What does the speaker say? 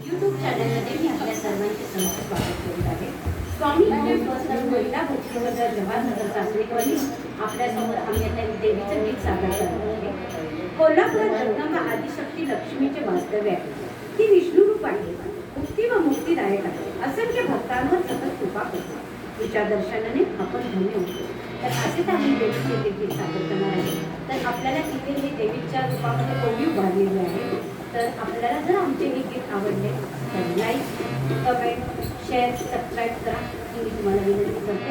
YouTube चॅनलमध्ये मी आपल्या सर्वांचे सहर्ष स्वागत करीत आहे. स्वामी महिला भक्तिमंडळ जवाहरनगर सासरेकरनी आपल्यासमोर आम्ही आता देवीचं गीत सादर करणार आहे. कोल्हापुरात जगदंबा आदिशक्ती लक्ष्मीचे वास्तव्य आहे. ती विष्णू रूप आहे, मुक्ती व मुक्तीदायक आहे. असंख्य भक्तांवर सतत कृपा करते. तिच्या दर्शनाने आपण धन्य होतो. तर असेच आम्ही देवीचे गीत सादर करणार आहे. तर आपल्याला इथे हे देवीच्या रूपामध्ये कोणी उभारलेले आहे. तर आपल्याला जर आमचे हे गीत आवडले तर लाईक, कमेंट, शेअर, सबस्क्राईब करा ही मी तुम्हाला विनंती करते.